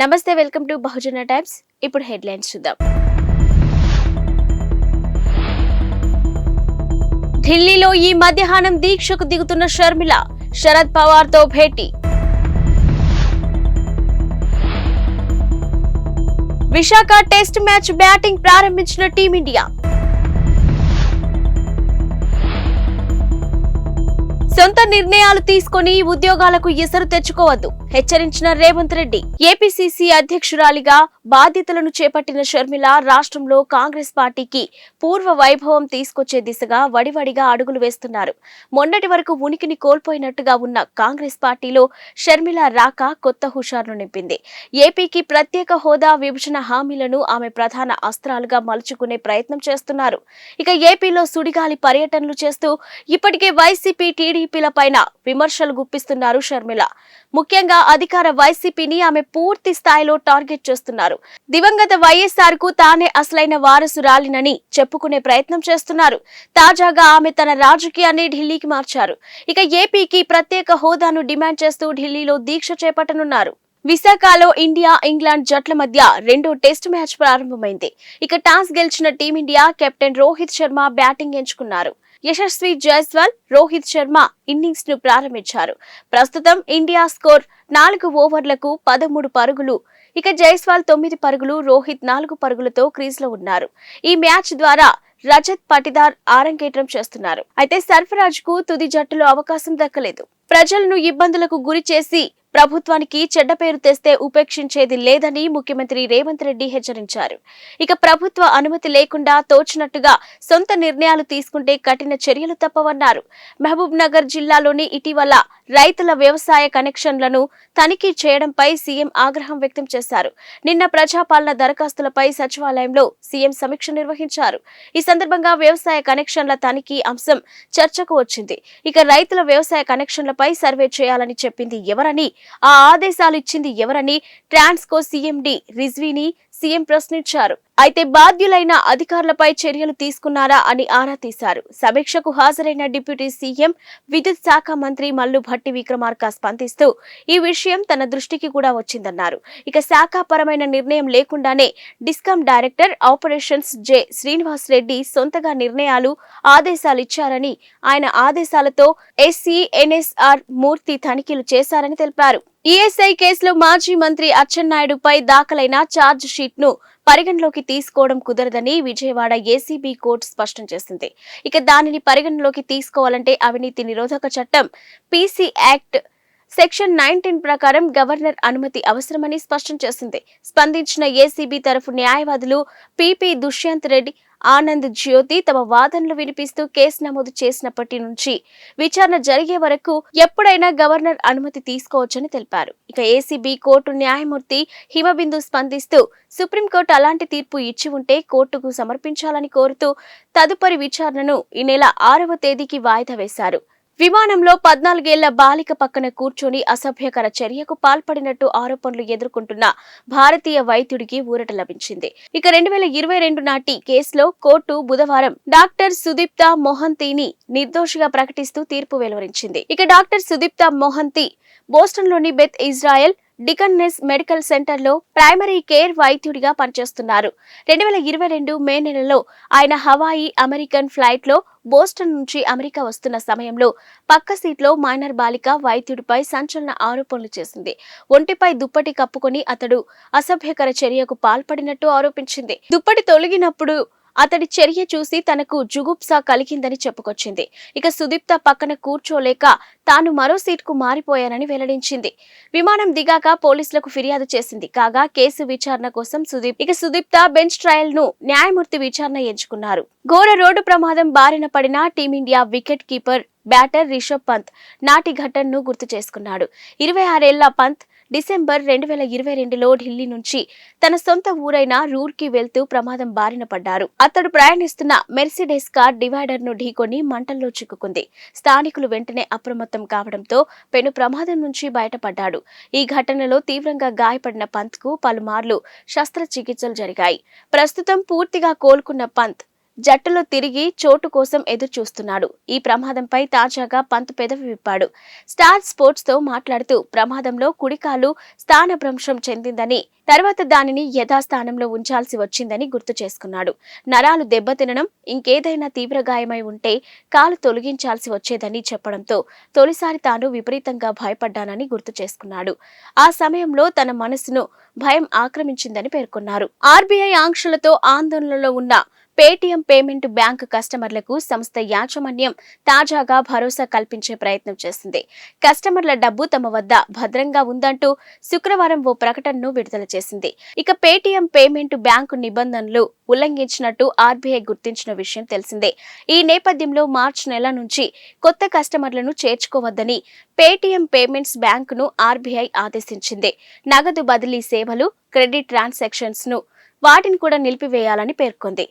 నమస్తే, welcome to Bahujan times. ఇప్పుడు headlines చూద్దాం. ఢిల్లీలో ఈ మధ్యాహ్నం దీక్షకు దిగుతున్న షర్మిల, శరద్ పవార్ తో భేటీ. విశాఖ టెస్ట్ మ్యాచ్ బ్యాటింగ్ ప్రారంభించిన టీమిండియా. సొంత నిర్ణయాలు తీసుకుని ఉద్యోగాలకు ఎసరు తెచ్చుకోవద్దు, హెచ్చరించిన రేవంత్ రెడ్డి. ఏపీసీసీ అధ్యక్షురాలిగా బాధ్యతలను చేపట్టిన షర్మిల రాష్ట్రంలో కాంగ్రెస్ పార్టీకి పూర్వ వైభవం తీసుకొచ్చే దిశగా వడివడిగా అడుగులు వేస్తున్నారు. మొన్నటి వరకు ఉనికిని కోల్పోయినట్టుగా ఉన్న కాంగ్రెస్ పార్టీలో షర్మిల రాక కొత్త హుషారును నింపింది. ఏపీకి ప్రత్యేక హోదా, విభజన హామీలను ఆమె ప్రధాన అస్త్రాలుగా మలుచుకునే ప్రయత్నం చేస్తున్నారు. ఇక ఏపీలో సుడిగాలి పర్యటనలు చేస్తూ ఇప్పటికే వైసీపీ, టీడీపీలపైన విమర్శలు గుప్పిస్తున్నారు షర్మిల. ముఖ్యంగా అధికార వైసీపీని ఆమె పూర్తి స్థాయిలో టార్గెట్ చేస్తున్నారు. దివంగత వైఎస్ఆర్ కు తానే అసలైన వారసురాలినని చెప్పుకునే ప్రయత్నం చేస్తున్నారు. తాజాగా ఆమె తన రాజకీయాన్ని ఢిల్లీకి మార్చారు. ఇక ఏపీకి ప్రత్యేక హోదాను డిమాండ్ చేస్తూ ఢిల్లీలో దీక్ష చేపట్టనున్నారు. విశాఖలో ఇండియా, ఇంగ్లాండ్ జట్ల మధ్య రెండో టెస్ట్ మ్యాచ్ ప్రారంభమైంది. ఇక టాస్ గెలిచిన team India captain Rohit Sharma batting ఎంచుకున్నారు. యశస్వి జైస్వాల్, రోహిత్ శర్మ ఇన్నింగ్స్ ను ప్రారంభించారు. ప్రస్తుతం ఇండియా స్కోర్ 4 ఓవర్లకు 13 పరుగులు. ఇక జైస్వాల్ 9 పరుగులు, రోహిత్ 4 పరుగులతో క్రీజ్ లో ఉన్నారు. ఈ మ్యాచ్ ద్వారా రజత్ పటిదార్ ఆరంగేట్రం చేస్తున్నారు. అయితే సర్ఫరాజ్ కు తుది జట్టులో అవకాశం దక్కలేదు. ప్రజలను ఇబ్బందులకు గురి చేసి ప్రభుత్వానికి చెడ్డ పేరు తెస్తే ఉపేక్షించేది లేదని ముఖ్యమంత్రి రేవంత్ రెడ్డి హెచ్చరించారు. ఇక ప్రభుత్వ అనుమతి లేకుండా తోచినట్టుగా సొంత నిర్ణయాలు తీసుకుంటే కఠిన చర్యలు తప్పవన్నారు. మహబూబ్ నగర్ జిల్లాలోని ఇటీవల రైతుల వ్యవసాయ కనెక్షన్లను తనిఖీ చేయడంపై సీఎం ఆగ్రహం వ్యక్తం చేశారు. నిన్న ప్రజాపాలన దరఖాస్తులపై సచివాలయంలో సీఎం సమీక్ష నిర్వహించారు. ఈ సందర్భంగా వ్యవసాయ కనెక్షన్ల తనిఖీ అంశం చర్చకు వచ్చింది. ఇక రైతుల వ్యవసాయ కనెక్షన్లపై సర్వే చేయాలని చెప్పింది ఎవరని, ఆ ఆదేశాలు ఇచ్చింది ఎవరని ట్రాన్స్కో సీఎండీ రిజ్వీని సీఎం ప్రశ్నించారు. అయితే బాధ్యులైన అధికారులపై చర్యలు తీసుకున్నారా అని ఆరా తీశారు. సమీక్షకు హాజరైన డిప్యూటీ సీఎం, విద్యుత్ శాఖ మంత్రి మల్లు భట్టి విక్రమార్క స్పందిస్తూ ఈ విషయం తన దృష్టికి కూడా వచ్చిందన్నారు. ఇక శాఖాపరమైన నిర్ణయం లేకుండానే discom director operations J Srinivas Reddy సొంతగా నిర్ణయాలు, ఆదేశాలు ఇచ్చారని, ఆయన ఆదేశాలతో ఎస్సీ ఎన్ఎస్ఆర్ మూర్తి తనిఖీలు చేశారని తెలిపారు. ఈఎస్ఐ కేసులో మాజీ మంత్రి అచ్చెన్నాయుడుపై దాఖలైన ఛార్జ్ షీట్ ను పరిగణలోకి తీసుకోవడం కుదరదని విజయవాడ ఏసీబీ కోర్టు స్పష్టం చేసింది. ఇక దానిని పరిగణలోకి తీసుకోవాలంటే అవినీతి నిరోధక చట్టం పీసీ యాక్ట్ సెక్షన్ 19 ప్రకారం గవర్నర్ అనుమతి అవసరమని స్పష్టం చేసింది. స్పందించిన ఏసీబీ తరఫు న్యాయవాదులు పిపి దుష్యంత్ రెడ్డి, ఆనంద్ జ్యోతి తమ వాదనలు వినిపిస్తూ కేసు నమోదు చేసినప్పటి నుంచి విచారణ జరిగే వరకు ఎప్పుడైనా గవర్నర్ అనుమతి తీసుకోవచ్చని తెలిపారు. ఇక ఏసీబీ కోర్టు న్యాయమూర్తి హిమబిందు స్పందిస్తూ సుప్రీంకోర్టు అలాంటి తీర్పు ఇచ్చి ఉంటే కోర్టుకు సమర్పించాలని కోరుతూ తదుపరి విచారణను ఈ నెల 6వ తేదీకి వాయిదా వేశారు. విమానంలో 14 ఏళ్ల బాలిక పక్కన కూర్చొని అసభ్యకర చర్యకు పాల్పడినట్టు ఆరోపణలు ఎదుర్కొంటున్న భారతీయ వైద్యుడికి ఊరట లభించింది. ఇక 2022 నాటి కేసులో కోర్టు బుధవారం డాక్టర్ సుదీప్తా మొహంతిని నిర్దోషిగా ప్రకటిస్తూ తీర్పు వెలువరించింది. ఇక డాక్టర్ సుదీప్తా మొహంతి బోస్టన్లోని Beth Israel Deaconess medical center లో ప్రైమరీ కేర్ వైద్యుడిగా పనిచేస్తున్నారు. 2022 మే నెలలో ఆయన హవాయి అమెరికన్ ఫ్లైట్ లో బోస్టన్ నుంచి అమెరికా వస్తున్న సమయంలో పక్క సీట్లో మైనర్ బాలిక వైద్యుడిపై సంచలన ఆరోపణలు చేసింది. ఒంటిపై దుప్పటి కప్పుకొని అతడు అసభ్యకర చర్యకు పాల్పడినట్టు ఆరోపించింది. దుప్పటి తొలగినప్పుడు అతడి చర్య చూసి తనకు జుగుప్స కలిగిందని చెప్పుకొచ్చింది. ఇక సుదీప్త పక్కన కూర్చోలేక తాను మరో సీట్కు మారిపోయానని వెల్లడించింది. విమానం దిగాక పోలీసులకు ఫిర్యాదు చేసింది. కాగా కేసు విచారణ కోసం సుదీప్త బెంచ్ ట్రయల్ ను న్యాయమూర్తి విచారణ ఎంచుకున్నారు. ఘోర రోడ్డు ప్రమాదం బారిన పడిన team India wicket keeper batter Rishabh Pant నాటి ఘటనను గుర్తు చేసుకున్నాడు. 26 ఏళ్ల పంత్ డిసెంబర్ 2022లో ఢిల్లీ నుంచి తన సొంత ఊరైన రూర్కి వెళ్తూ ప్రమాదం బారిన పడ్డారు. అతడు ప్రయాణిస్తున్న మెర్సిడెస్ కార్ డివైడర్ ను ఢీకొని మంటల్లో చిక్కుకుంది. స్థానికులు వెంటనే అప్రమత్తం కావడంతో పెను ప్రమాదం నుంచి బయటపడ్డాడు. ఈ ఘటనలో తీవ్రంగా గాయపడిన పంత్ కు పలుమార్లు శస్త్రచికిత్సలు జరిగాయి. ప్రస్తుతం పూర్తిగా కోలుకున్న పంత్ జట్టులో తిరిగి చోటు కోసం ఎదురు చూస్తున్నాడు. ఈ ప్రమాదంపై తాజాగా పంత్ పెదవి విప్పాడు. స్టార్ స్పోర్ట్స్ తో మాట్లాడుతూ ప్రమాదంలో కుడికాలు స్థానభ్రంశం చెందిందని, తర్వాత దానిని యథాస్థానంలో ఉంచాల్సి వచ్చిందని గుర్తు చేసుకున్నాడు. నరాలు దెబ్బతినడం, ఇంకేదైనా తీవ్ర గాయమై ఉంటే కాలు తొలగించాల్సి వచ్చేదని చెప్పడంతో తొలిసారి తాను విపరీతంగా భయపడ్డానని గుర్తు చేసుకున్నాడు. ఆ సమయంలో తన మనసును భయం ఆక్రమించిందని పేర్కొన్నారు. ఆర్బీఐ ఆంక్షలతో ఆందోళనలో ఉన్న పేటీఎం పేమెంట్ బ్యాంక్ కస్టమర్లకు సంస్థ యాజమాన్యం తాజాగా భరోసా కల్పించే ప్రయత్నం చేసింది. కస్టమర్ల డబ్బు తమ వద్ద భద్రంగా ఉందంటూ శుక్రవారం ఓ ప్రకటనను విడుదల చేసింది. ఇక పేటీఎం పేమెంట్ బ్యాంకు నిబంధనలు ఉల్లంఘించినట్టు ఆర్బీఐ గుర్తించిన విషయం తెలిసిందే. ఈ నేపథ్యంలో మార్చి నెల నుంచి కొత్త కస్టమర్లను చేర్చుకోవద్దని పేటీఎం పేమెంట్స్ బ్యాంకును ఆర్బీఐ ఆదేశించింది. నగదు బదిలీ సేవలు, క్రెడిట్ ట్రాన్సాక్షన్స్ ను వాటిని కూడా నిలిపివేయాలని పేర్కొంది.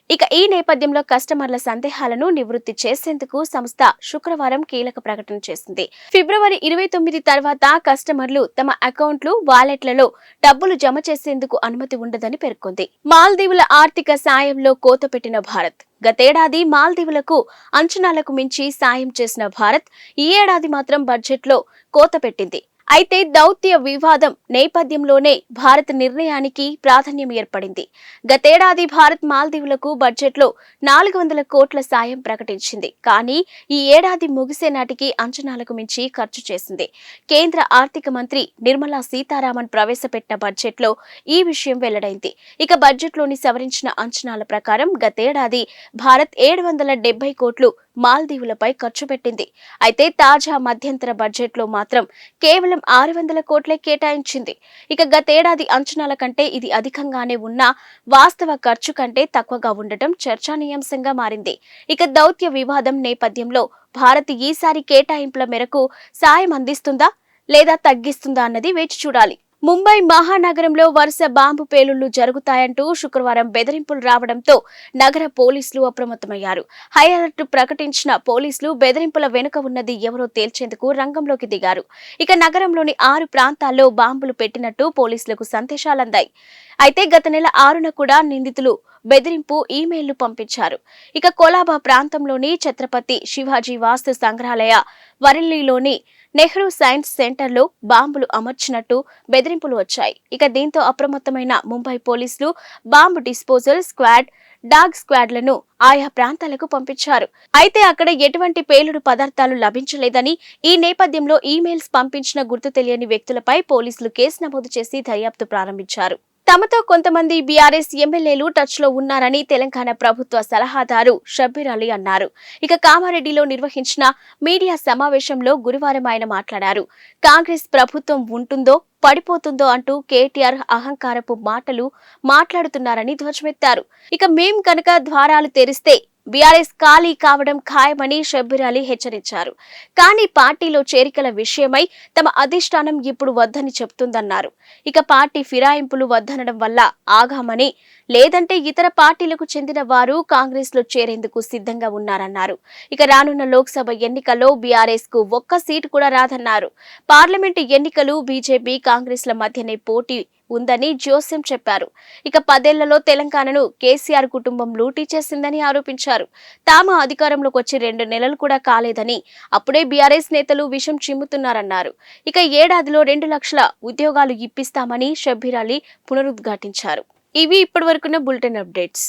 ఇక ఈ నేపథ్యంలో కస్టమర్ల సందేహాలను నివృత్తి చేసేందుకు సంస్థ శుక్రవారం కీలక ప్రకటన చేసింది. ఫిబ్రవరి 29 తర్వాత కస్టమర్లు తమ అకౌంట్లు, వాలెట్లలో డబ్బులు జమ చేసేందుకు అనుమతి ఉండదని పేర్కొంది. మాల్దీవుల ఆర్థిక సాయంలో కోత పెట్టిన భారత్. గతేడాది మాల్దీవులకు అంచనాలకు మించి సాయం చేసిన భారత్ ఈ ఏడాది మాత్రం బడ్జెట్లో కోత పెట్టింది. అయితే దౌత్య వివాదం నేపథ్యంలోనే భారత్ నిర్ణయానికి ప్రాధాన్యం ఏర్పడింది. గతేడాది భారత్ మాల్దీవులకు బడ్జెట్లో 400 కోట్ల సాయం ప్రకటించింది. కానీ ఈ ఏడాది ముగిసే నాటికి అంచనాలకు మించి ఖర్చు చేసింది. కేంద్ర ఆర్థిక మంత్రి నిర్మలా సీతారామన్ ప్రవేశపెట్టిన బడ్జెట్లో ఈ విషయం వెల్లడైంది. ఇక బడ్జెట్లోని సవరించిన అంచనాల ప్రకారం గతేడాది భారత్ 770 కోట్లు మాల్దీవులపై ఖర్చు పెట్టింది. అయితే తాజా మధ్యంతర బడ్జెట్లో మాత్రం కేవలం 600 కోట్లే కేటాయించింది. ఇక గతేడాది అంచనాల కంటే ఇది అధికంగానే ఉన్నా వాస్తవ ఖర్చు కంటే తక్కువగా ఉండటం చర్చానీయాంశంగా మారింది. ఇక దౌత్య వివాదం నేపథ్యంలో భారత్ ఈసారి కేటాయింపుల మేరకు సాయం అందిస్తుందా లేదా తగ్గిస్తుందా అన్నది వేచి చూడాలి. ముంబై మహానగరంలో వరుస బాంబు పేలుళ్లు జరుగుతాయంటూ శుక్రవారం బెదిరింపులు రావడంతో నగర పోలీసులు అప్రమత్తమయ్యారు. హై అలర్ట్ ప్రకటించిన పోలీసులు బెదిరింపుల వెనుక ఉన్నది ఎవరో తేల్చేందుకు రంగంలోకి దిగారు. ఇక నగరంలోని 6 ప్రాంతాల్లో బాంబులు పెట్టినట్టు పోలీసులకు సందేశాలందాయి. అయితే గత నెల 6న కూడా నిందితులు బెదిరింపు ఈమెయిల్లు పంపించారు. ఇక కొలాబా ప్రాంతంలోని ఛత్రపతి శివాజీ వాస్తు సంగ్రహాలయ, వరెల్లీలోని నెహ్రూ సైన్స్ సెంటర్లో బాంబులు అమర్చినట్టు బెదిరింపులు వచ్చాయి. ఇక దీంతో అప్రమత్తమైన ముంబై పోలీసులు బాంబు డిస్పోజల్ స్క్వాడ్, డాగ్ స్క్వాడ్లను ఆయా ప్రాంతాలకు పంపించారు. అయితే అక్కడ ఎటువంటి పేలుడు పదార్థాలు లభించలేదని, ఈ నేపథ్యంలో ఈమెయిల్స్ పంపించిన గుర్తు తెలియని వ్యక్తులపై పోలీసులు కేసు నమోదు చేసి దర్యాప్తు ప్రారంభించారు. తమతో కొంతమంది బీఆర్ఎస్ ఎమ్మెల్యేలు టచ్ లో ఉన్నారని తెలంగాణ ప్రభుత్వ సలహాదారు షబ్బీర్ అలీ అన్నారు. ఇక కామారెడ్డిలో నిర్వహించిన మీడియా సమావేశంలో గురువారం ఆయన మాట్లాడారు. కాంగ్రెస్ ప్రభుత్వం ఉంటుందో పడిపోతుందో అంటూ కేటీఆర్ అహంకారపు మాటలు మాట్లాడుతున్నారని ధ్వజమెత్తారు. ఇక మేం కనుక ద్వారాలు తెరిస్తే బీఆర్ఎస్ ఖాళీ కావడం ఖాయమని షబ్బీర్ అలీ హెచ్చరించారు. కానీ పార్టీలో చేరికల విషయమై తమ అధిష్టానం ఇప్పుడు వద్దని చెప్తుందన్నారు. ఇక పార్టీ ఫిరాయింపులు వద్దనడం వల్ల ఆగామని, లేదంటే ఇతర పార్టీలకు చెందిన వారు కాంగ్రెస్ లో చేరేందుకు సిద్ధంగా ఉన్నారన్నారు. ఇక రానున్న లోక్సభ ఎన్నికల్లో బీఆర్ఎస్ కు ఒక్క సీటు కూడా రాదన్నారు. పార్లమెంటు ఎన్నికలు బీజేపీ, కాంగ్రెస్ల మధ్యనే పోటీ ఉందని జోస్యం చెప్పారు. ఇక 10 ఏళ్లలో తెలంగాణను కేసీఆర్ కుటుంబం లూటీ చేసిందని ఆరోపించారు. తాము అధికారంలోకి వచ్చి 2 నెలలు కూడా కాలేదని, అప్పుడే బీఆర్ఎస్ నేతలు విషం చిమ్ముతున్నారన్నారు. ఇక ఏడాదిలో 2 లక్షల ఉద్యోగాలు ఇప్పిస్తామని షబ్బీర్ అలీ పునరుద్ఘాటించారు. ఇవి ఇప్పటివరకున్న బులెటిన్ అప్డేట్స్.